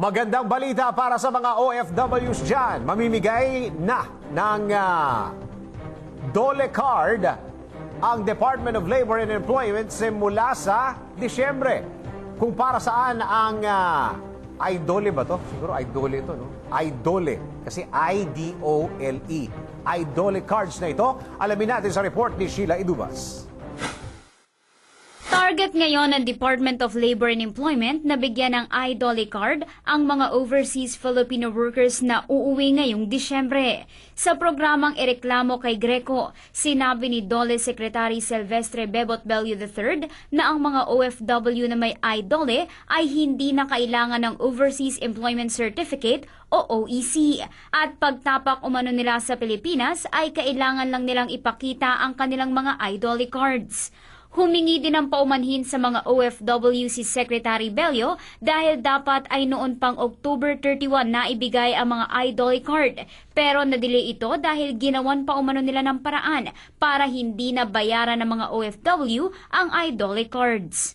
Magandang balita para sa mga OFWs dyan. Mamimigay na ng Dole Card ang Department of Labor and Employment simula sa Disyembre. Kung para saan ang Idole ba to? Siguro Idole ito, no? Idole. Kasi I-D-O-L-E. Idole cards na ito. Alamin natin sa report ni Sheila Idubas. Target ngayon ng Department of Labor and Employment na bigyan ng I-DOLE card ang mga overseas Filipino workers na uuwi ngayong Disyembre. Sa programang ireklamo kay Greco, sinabi ni DOLE Secretary Silvestre Bebot Bello III na ang mga OFW na may I-DOLE ay hindi na kailangan ng Overseas Employment Certificate o OEC. At pagtapak umano nila sa Pilipinas ay kailangan lang nilang ipakita ang kanilang mga I-DOLE cards. Humingi din ng paumanhin sa mga OFW si Secretary Bello dahil dapat ay noon pang October 31 na ibigay ang mga I-DOLE card. Pero na-delay ito dahil ginawan pa umano nila ng paraan para hindi na bayaran ng mga OFW ang I-DOLE cards.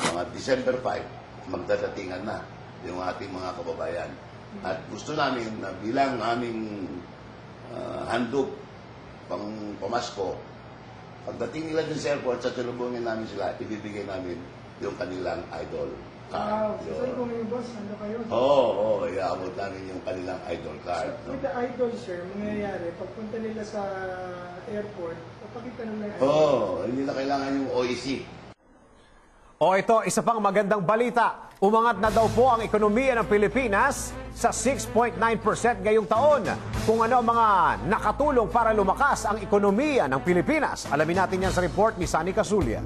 Mga December 5, magdadatingan na yung ating mga kababayan. At gusto namin na bilang aming handog pang pamasko, pagdating nila din sa airport, sa tulubungin namin sila, ibibigay namin yung kanilang idol card. So kung yung boss, ano kayo? Oo, iaabot namin yung kanilang idol card. So, with the idol, sir, mangyayari, pagpunta nila sa airport, papakita nila yung Oo, hindi na kailangan yung OEC. O ito, isa pang magandang balita. Umangat na daw po ang ekonomiya ng Pilipinas sa 6.9% ngayong taon. Kung ano ang mga nakatulong para lumakas ang ekonomiya ng Pilipinas. Alamin natin yan sa report ni Sunny Casulia.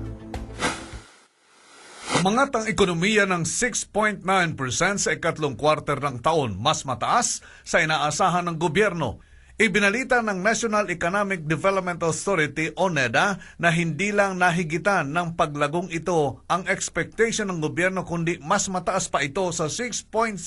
Umangat ang ekonomiya ng 6.9% sa ikatlong quarter ng taon, mas mataas sa inaasahan ng gobyerno. Ibinalita ng National Economic Development Authority o NEDA na hindi lang nahigitan ng paglagong ito ang expectation ng gobyerno kundi mas mataas pa ito sa 6.7%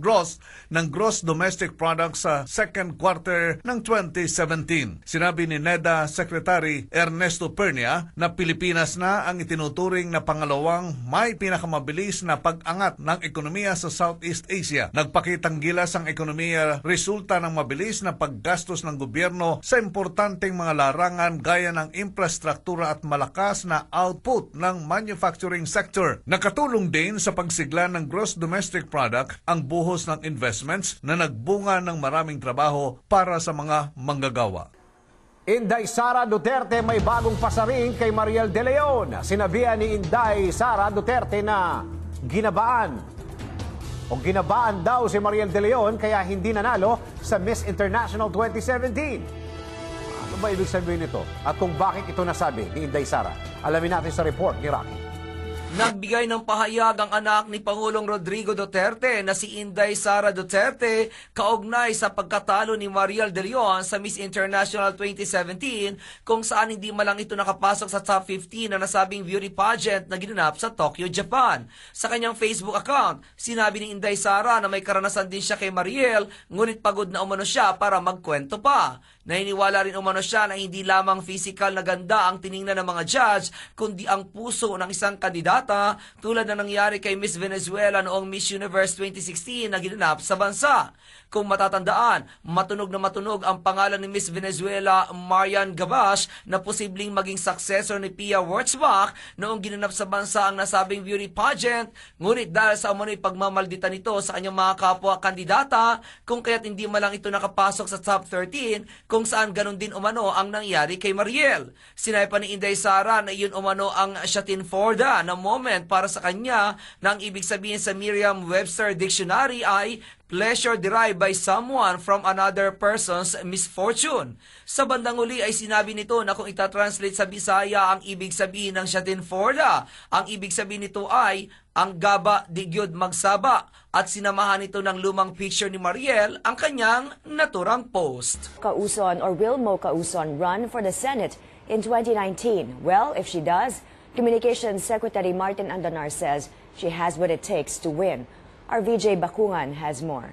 growth ng gross domestic product sa second quarter ng 2017. Sinabi ni NEDA Secretary Ernesto Pernia na Pilipinas na ang itinuturing na pangalawang may pinakamabilis na pag-angat ng ekonomiya sa Southeast Asia. Nagpakitang gilas ang ekonomiya resulta ng mabilis na paggastos ng gobyerno sa importanteng mga larangan gaya ng infrastruktura at malakas na output ng manufacturing sector. Nakatulong din sa pagsigla ng gross domestic product ang buhos ng investments na nagbunga ng maraming trabaho para sa mga manggagawa. Inday Sara Duterte may bagong pasaring kay Mariel De Leon. Sinabihan ni Inday Sara Duterte na ginabaan daw si Mariel De Leon kaya hindi nanalo sa Miss International 2017. Ano ba ibig sabihin nito? At kung bakit ito nasabi ni Inday Sara? Alamin natin sa report ni Rocky. Nagbigay ng pahayag ang anak ni Pangulong Rodrigo Duterte na si Inday Sara Duterte kaugnay sa pagkatalo ni Mariel De Leon sa Miss International 2017 kung saan hindi malang ito nakapasok sa top 15 na nasabing beauty pageant na ginanap sa Tokyo, Japan. Sa kanyang Facebook account, sinabi ni Inday Sara na may karanasan din siya kay Mariel ngunit pagod na umano siya para magkwento pa. Naniniwala rin umano siya na hindi lamang physical na ganda ang tiningnan ng mga judge, kundi ang puso ng isang kandidata tulad na nangyari kay Miss Venezuela noong Miss Universe 2016 na ginanap sa bansa. Kung matatandaan, matunog na matunog ang pangalan ni Miss Venezuela Marian Gabash na posibleng maging successor ni Pia Wurtzbach noong ginanap sa bansa ang nasabing beauty pageant, ngunit dahil sa umano'y pagmamalditan nito sa kanyang mga kapwa kandidata, kung kaya't hindi malang ito nakapasok sa top 13, kung saan ganun din umano ang nangyari kay Mariel. Sinabi pa ni Inday Sara na iyon umano ang Schadenfreude na moment para sa kanya na ang ibig sabihin sa Merriam-Webster Dictionary ay pleasure derived by someone from another person's misfortune. Sa bandang uli ay sinabi nito na kung itatranslate sa Bisaya ang ibig sabihin ng Schadenfreude, ang ibig sabihin nito ay ang gaba di gyud magsaba at sinamahan ito ng lumang picture ni Mariel ang kanyang naturang post. Kauson or will Mo Kauson run for the Senate in 2019? Well, if she does, Communications Secretary Martin Andanar says she has what it takes to win. Our VJ Bakungan has more.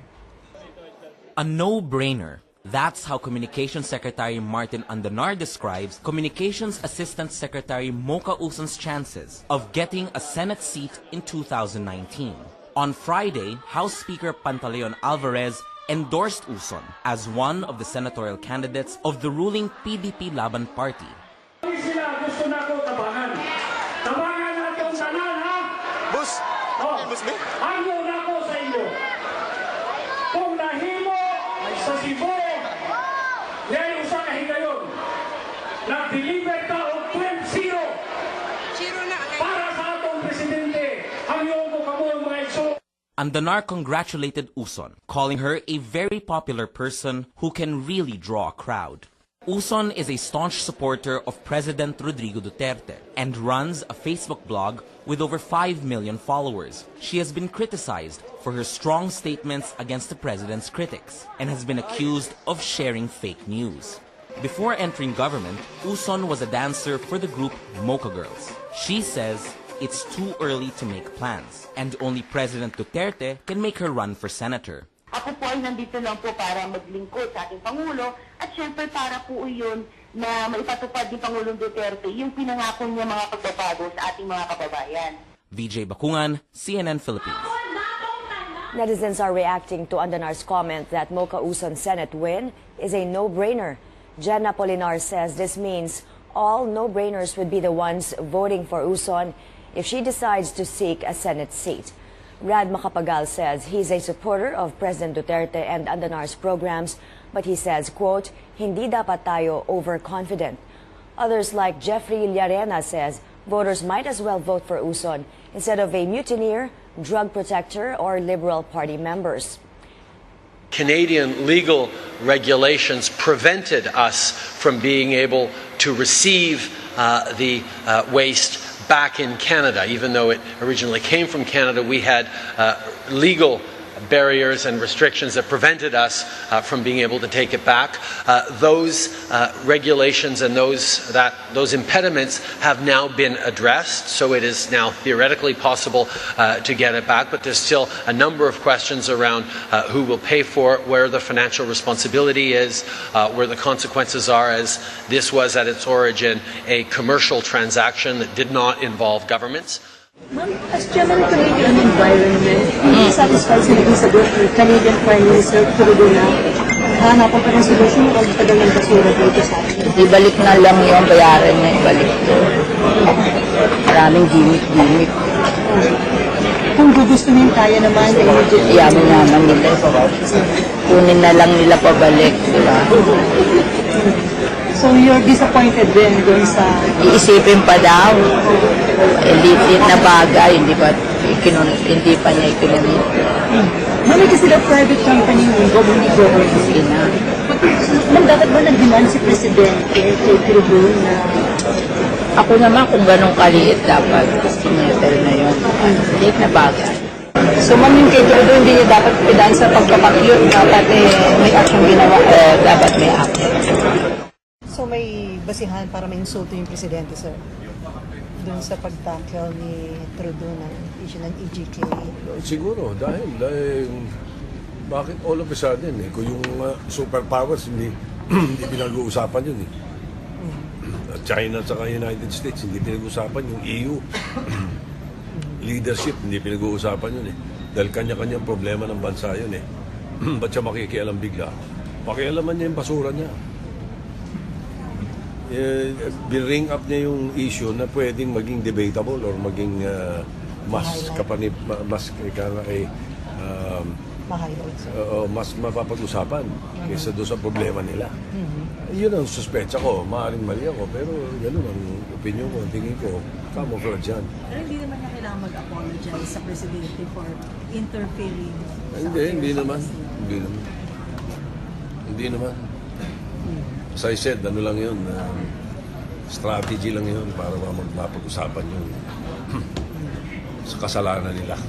A no-brainer. That's how Communications Secretary Martin Andanar describes Communications Assistant Secretary MOCHA Uson's chances of getting a Senate seat in 2019. On Friday, House Speaker Pantaleon Alvarez endorsed Uson as one of the senatorial candidates of the ruling PDP Laban Party. Sila gusto na ko tabangan. Tabangan natin ang tanan, ha? Boss, Ayaw na ko sa inyo. Kung nahimo sa Cebu, ngayon usa ka higayon, nag-deliver ka o 12-0 para sa atong presidente. Ayaw ko kamo ang mga iso. Andanar congratulated Uson, calling her a very popular person who can really draw a crowd. Uson is a staunch supporter of President Rodrigo Duterte and runs a Facebook blog with over 5 million followers. She has been criticized for her strong statements against the president's critics and has been accused of sharing fake news. Before entering government, Uson was a dancer for the group MOCHA Girls. She says it's too early to make plans and only President Duterte can make her run for senator. Ako po ay nandito lang po para maglingkod sa ating Pangulo at syempre para po yun na maipatupad ni Pangulong Duterte yung pinangako niya mga pagbabago sa ating mga kababayan. VJ Bakungan, CNN Philippines. Netizens are reacting to Andanar's comment that MOCHA Uson Senate win is a no-brainer. Jenna Polinar says this means all no-brainers would be the ones voting for Uson if she decides to seek a Senate seat. Rad Macapagal says he's a supporter of President Duterte and Andanar's programs, but he says, quote, hindi dapat tayo overconfident. Others like Jeffrey Llarena says voters might as well vote for Uson instead of a mutineer, drug protector, or Liberal Party members. Canadian legal regulations prevented us from being able to receive the waste back in Canada. Even though it originally came from Canada, we had legal barriers and restrictions that prevented us from being able to take it back. Those regulations and those impediments have now been addressed, so it is now theoretically possible to get it back, but there's still a number of questions around who will pay for it, where the financial responsibility is, where the consequences are, as this was at its origin a commercial transaction that did not involve governments. Ma'am, as Chairman of Canadian Environment, hindi satisfied sa naging sagot ni Canadian Prime Minister Trudeau na hanapan pa ng solusyon o tagal ng basura dito sa atin. Ibalik na lang yung bayaran niya, ibalik to. Maraming gimmick. Kung gugustuhin, kaya naman. Yaman naman nila. Kunin na lang nila pabalik, di ba? So you're disappointed din doon sa... Iisipin pa daw. Elite na bagay, hindi pa niya ikinunin. Mami kasi daw private company yung government. Ma'am, dapat ba nag-demand si Presidente kay Trudeau na... Ako naman kung ganong kaliit dapat sinetel na yun. Elite na bagay. So ma'am, yung kay Trudeau hindi niya dapat pidan sa pagpapakyut, dapat may action ginawa. Dapat may action. So may basihan para ma-insulto yung Presidente, sir? Doon sa pagtackle ni Trudeau ng issue ng EGK? siguro dahil bakit all of a sudden kung yung superpowers hindi pinag-uusapan yun China at saka United States hindi pinag-uusapan, yung EU leadership hindi pinag-uusapan yun dahil kanya-kanyang problema ng bansa yun ba't siya makikialam bigla? Pakialaman niya yung basura niya. Bin-ring up niya yung issue na pwedeng maging debatable or maging mas mapapag-usapan kaysa doon sa problema nila. Yun ang suspecha ko. Maaaring mali ako, pero ganun ang opinion ko, tingin ko, camouflage yan. Pero hindi naman niya kailangan mag-apologize sa Presidente for interfering sa Hindi naman. As I said, ano lang yun, strategy lang yun para mapag-usapan yung sa kasalanan nila.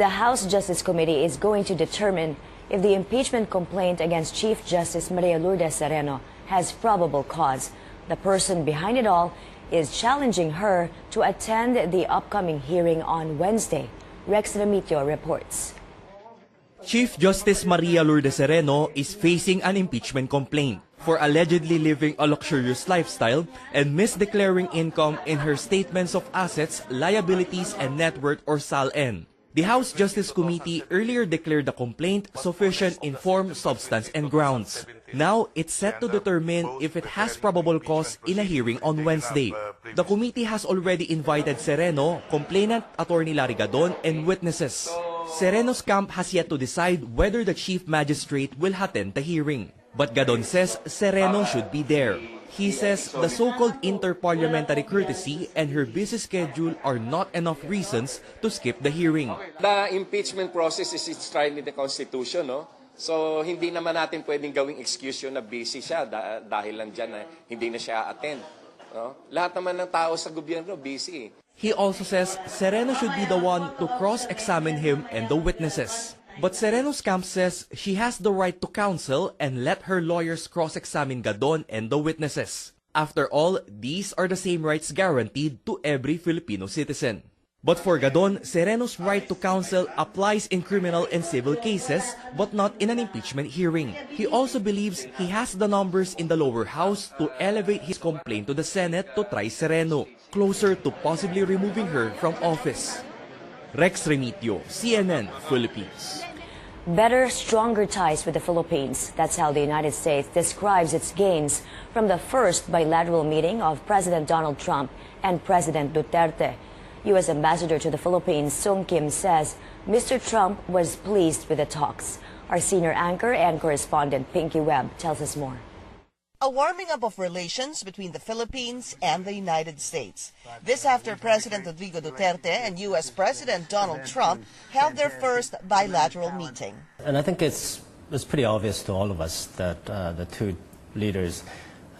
The House Justice Committee is going to determine if the impeachment complaint against Chief Justice Maria Lourdes Sereno has probable cause. The person behind it all is challenging her to attend the upcoming hearing on Wednesday. Rex Remitio reports. Chief Justice Maria Lourdes SERENO is facing an impeachment complaint for allegedly living a luxurious lifestyle and misdeclaring income in her statements of assets, liabilities, and net worth or SALN. The House Justice Committee earlier declared the complaint sufficient in form, substance, and grounds. Now, it's set to determine if it has probable cause in a hearing on Wednesday. The committee has already invited SERENO, complainant Attorney Larry Gadon, and witnesses. SERENO's camp has yet to decide whether the Chief Magistrate will attend the hearing. But Gadon says SERENO should be there. He says the so-called interparliamentary courtesy and her busy schedule are not enough reasons to skip the hearing. The impeachment process is enshrined in the Constitution, no? So hindi naman natin pwedeng gawing excuse yun na busy siya dahil lang dyan na hindi na siya attend. No? Lahat naman ng tao sa gobyerno busy. He also says SERENO should be the one to cross-examine him and the witnesses. But SERENO's camp says she has the right to counsel and let her lawyers cross-examine Gadon and the witnesses. After all, these are the same rights guaranteed to every Filipino citizen. But for Gadon, SERENO's right to counsel applies in criminal and civil cases, but not in an impeachment hearing. He also believes he has the numbers in the lower house to elevate his complaint to the Senate to try SERENO, closer to possibly removing her from office. Rex Remitio, CNN, Philippines. Better, stronger ties with the Philippines. That's how the United States describes its gains from the first bilateral meeting of President Donald Trump and President Duterte. U.S. Ambassador to the Philippines, Sung Kim, says Mr. Trump was pleased with the talks. Our senior anchor and correspondent Pinky Webb tells us more. A warming up of relations between the Philippines and the United States. This after President Rodrigo Duterte and U.S. President Donald Trump held their first bilateral meeting. And I think it's pretty obvious to all of us that the two leaders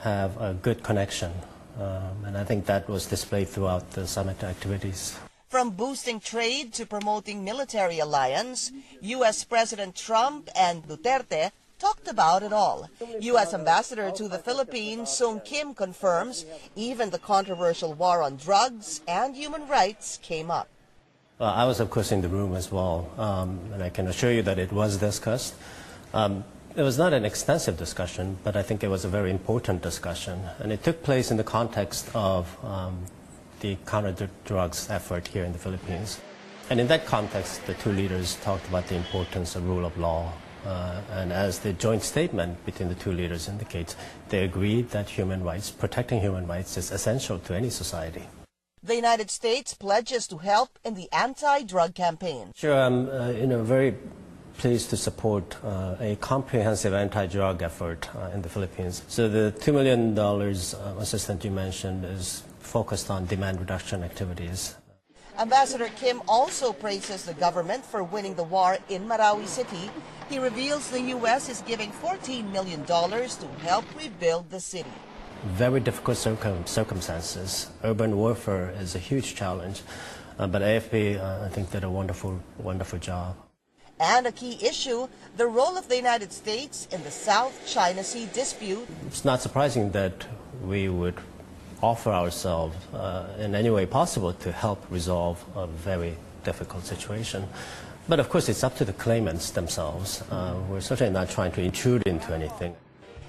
have a good connection. And I think that was displayed throughout the summit activities. From boosting trade to promoting military alliance, U.S. President Trump and Duterte talked about it all. U.S. Ambassador to the Philippines, Sung Kim, confirms even the controversial war on drugs and human rights came up. I was, of course, in the room as well, and I can assure you that it was discussed. It was not an extensive discussion, but I think it was a very important discussion, and it took place in the context of the counter-drugs effort here in the Philippines. And in that context, the two leaders talked about the importance of rule of law. And as the joint statement between the two leaders indicates, they agreed that protecting human rights is essential to any society. The United States pledges to help in the anti-drug campaign. Sure, I'm very pleased to support a comprehensive anti-drug effort in the Philippines. So the $2 million assistance you mentioned is focused on demand reduction activities. Ambassador Kim also praises the government for winning the war in Marawi City. He reveals the U.S. is giving $14 million to help rebuild the city. Very difficult circumstances. Urban warfare is a huge challenge, but AFP, I think, did a wonderful job. And a key issue, the role of the United States in the South China Sea dispute. It's not surprising that we would offer ourselves in any way possible to help resolve a very difficult situation. But of course, it's up to the claimants themselves. We're certainly not trying to intrude into anything.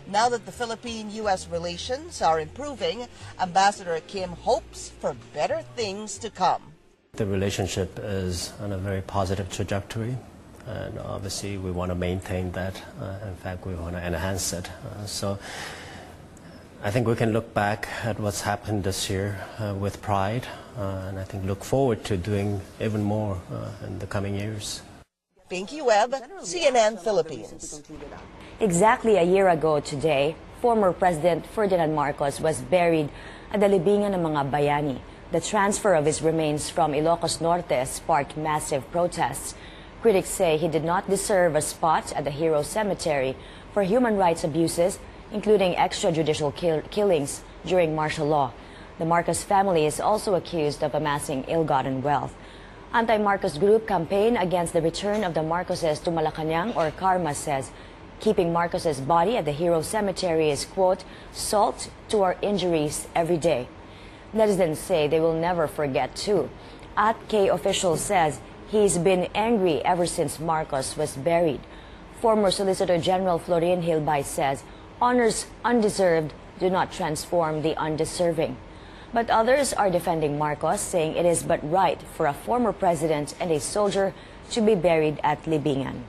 Now that the Philippine-U.S. relations are improving, Ambassador Kim hopes for better things to come. The relationship is on a very positive trajectory, and obviously we want to maintain that. In fact, we want to enhance it. So I think we can look back at what's happened this year with pride, and I think look forward to doing even more in the coming years. Pinky Webb, CNN Philippines. Exactly a year ago today, former President Ferdinand Marcos was buried at the libingan ng mga bayani. The transfer of his remains from Ilocos Norte sparked massive protests. Critics say he did not deserve a spot at the Hero Cemetery for human rights abuses, including extrajudicial killings during martial law. The Marcos family is also accused of amassing ill-gotten wealth. Anti-Marcos group campaign against the return of the Marcoses to Malacanang, or Karma, says keeping Marcos's body at the Hero Cemetery is, quote, salt to our injuries every day. Netizens say they will never forget too. At-K official says he's been angry ever since Marcos was buried. Former Solicitor General Florin Hilbay says honors undeserved do not transform the undeserving. But others are defending Marcos, saying it is but right for a former president and a soldier to be buried at Libingan.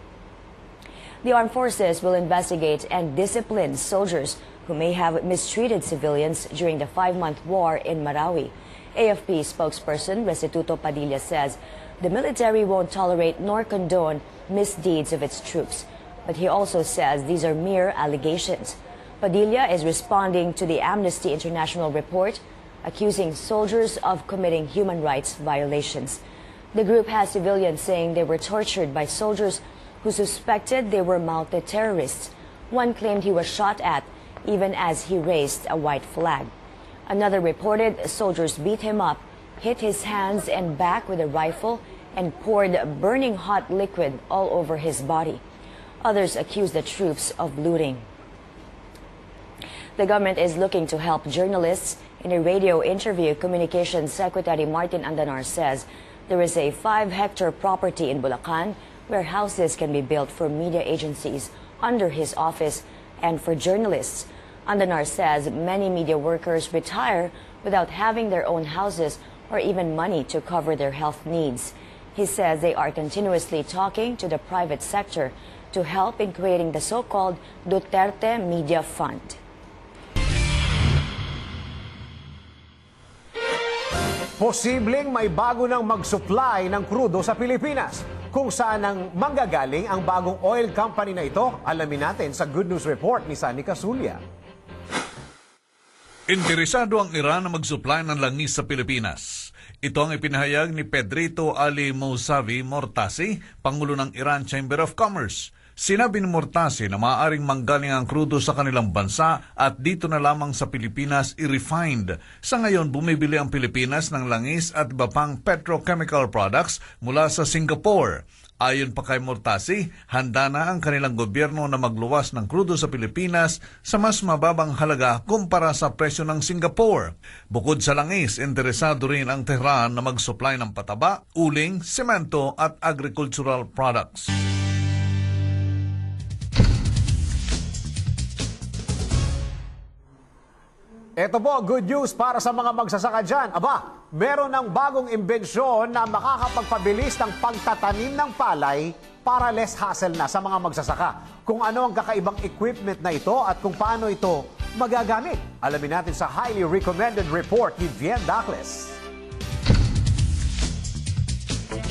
The armed forces will investigate and discipline soldiers who may have mistreated civilians during the 5-month war in Marawi. AFP spokesperson Restituto Padilla says the military won't tolerate nor condone misdeeds of its troops. But he also says these are mere allegations. Padilla is responding to the Amnesty International report accusing soldiers of committing human rights violations. The group has civilians saying they were tortured by soldiers who suspected they were mounted terrorists. One claimed he was shot at even as he raised a white flag. Another reported soldiers beat him up, hit his hands and back with a rifle, and poured burning hot liquid all over his body. Others accused the troops of looting. The government is looking to help journalists. In a radio interview, Communications Secretary Martin Andanar says there is a 5-hectare property in Bulacan where houses can be built for media agencies under his office and for journalists. Andanar says many media workers retire without having their own houses or even money to cover their health needs. He says they are continuously talking to the private sector to help in creating the so-called Duterte Media Fund. Posibleng may bago nang mag-supply ng krudo sa Pilipinas. Kung saan ang manggagaling ang bagong oil company na ito, alamin natin sa Good News Report ni Sunny Casulia. Interesado ang Iran na mag-supply ng langis sa Pilipinas. Ito ang ipinahayag ni Pedrito Ali Mousavi Mortasi, Pangulo ng Iran Chamber of Commerce. Sinabi ni Mortasi na maaaring manggaling ang krudo sa kanilang bansa at dito na lamang sa Pilipinas i-refined. Sa ngayon, bumibili ang Pilipinas ng langis at iba pang petrochemical products mula sa Singapore. Ayon pa kay Mortasi, handa na ang kanilang gobyerno na magluwas ng krudo sa Pilipinas sa mas mababang halaga kumpara sa presyo ng Singapore. Bukod sa langis, interesado rin ang Tehran na mag-supply ng pataba, uling, semento at agricultural products. Ito po, good news para sa mga magsasaka dyan. Aba, meron ng bagong imbensyon na makakapagpabilis ng pagtatanim ng palay para less hassle na sa mga magsasaka. Kung ano ang kakaibang equipment na ito at kung paano ito magagamit. Alamin natin sa highly recommended report ni Vien Dacles.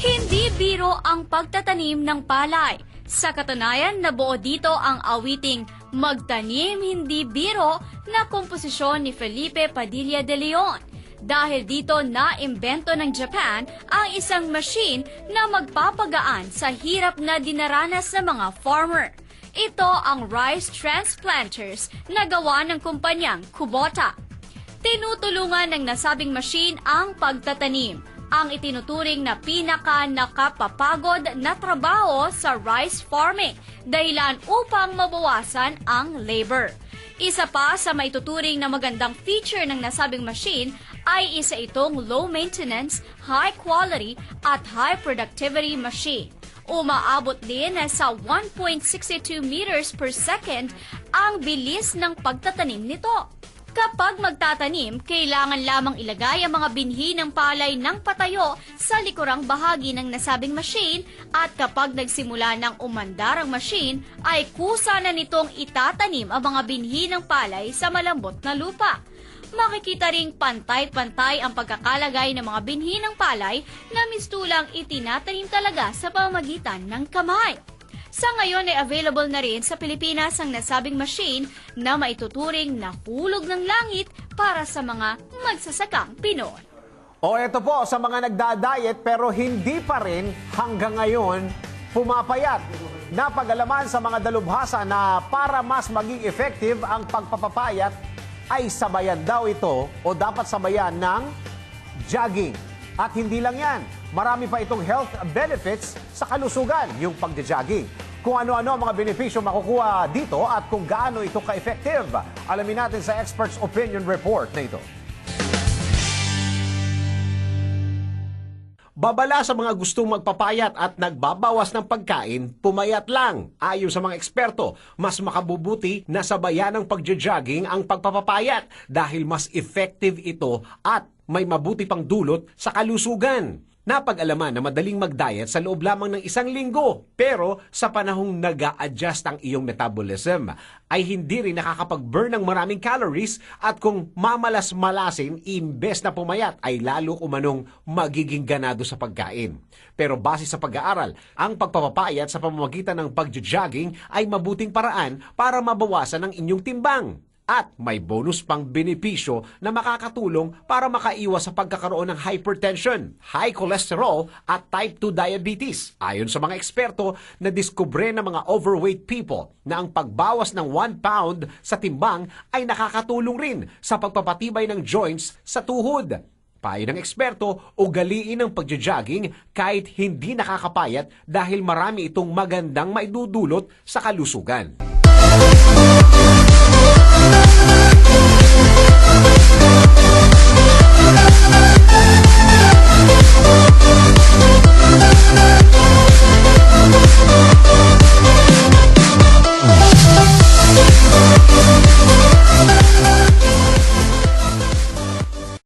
Hindi biro ang pagtatanim ng palay. Sa katunayan, nabuo dito ang awiting Magtanim Hindi Biro na komposisyon ni Felipe Padilla de Leon. Dahil dito na-imbento ng Japan ang isang machine na magpapagaan sa hirap na dinaranas ng mga farmer. Ito ang rice transplanters na gawa ng kumpanyang Kubota. Tinutulungan ng nasabing machine ang pagtatanim, ang itinuturing na pinaka-nakapapagod na trabaho sa rice farming, dahilan upang mabawasan ang labor. Isa pa sa maituturing na magandang feature ng nasabing machine ay isa itong low-maintenance, high-quality at high-productivity machine. Umaabot din sa 1.62 meters per second ang bilis ng pagtatanim nito. Kapag magtatanim, kailangan lamang ilagay ang mga binhi ng palay ng patayo sa likurang bahagi ng nasabing machine at kapag nagsimula ng umandar ang machine, ay kusa na nitong itatanim ang mga binhi ng palay sa malambot na lupa. Makikita ring pantay-pantay ang pagkakalagay ng mga binhi ng palay na mistulang itinatanim talaga sa pamamagitan ng kamay. Sa ngayon ay available na rin sa Pilipinas ang nasabing machine na maituturing na hulog ng langit para sa mga magsasakang Pinoy. O eto po, sa mga nagda-diet pero hindi pa rin hanggang ngayon pumapayat. Napag-alaman sa mga dalubhasa na para mas maging effective ang pagpapapayat ay sabayan daw ito o dapat sabayan ng jogging. At hindi lang yan, marami pa itong health benefits sa kalusugan, yung pagja-jogging. Kung ano-ano ang mga benepisyo makukuha dito at kung gaano ito ka-effective, alamin natin sa Experts Opinion Report na ito. babala sa mga gustong magpapayat at nagbabawas ng pagkain, pumayat lang. Ayon sa mga eksperto, mas makabubuti na sabayan ng pagja-jogging ang pagpapapayat dahil mas effective ito at may mabuti pang dulot sa kalusugan. Napag-alaman na madaling mag-diet sa loob lamang ng 1 linggo. Pero sa panahong nag-a-adjust ang iyong metabolism, ay hindi rin nakakapag-burn ng maraming calories at kung mamalas-malasin, imbes na pumayat, ay lalo umanong magiging ganado sa pagkain. Pero base sa pag-aaral, ang pagpapapayat sa pamamagitan ng pag-jogging ay mabuting paraan para mabawasan ang inyong timbang. At may bonus pang benepisyo na makakatulong para makaiwas sa pagkakaroon ng hypertension, high cholesterol at type 2 diabetes. Ayon sa mga eksperto, nadiskubre ng mga overweight people na ang pagbawas ng 1 pound sa timbang ay nakakatulong rin sa pagpapatibay ng joints sa tuhod. Payo ng eksperto, ugaliin ang pagja-jogging kahit hindi nakakapayat dahil marami itong magandang maidudulot sa kalusugan.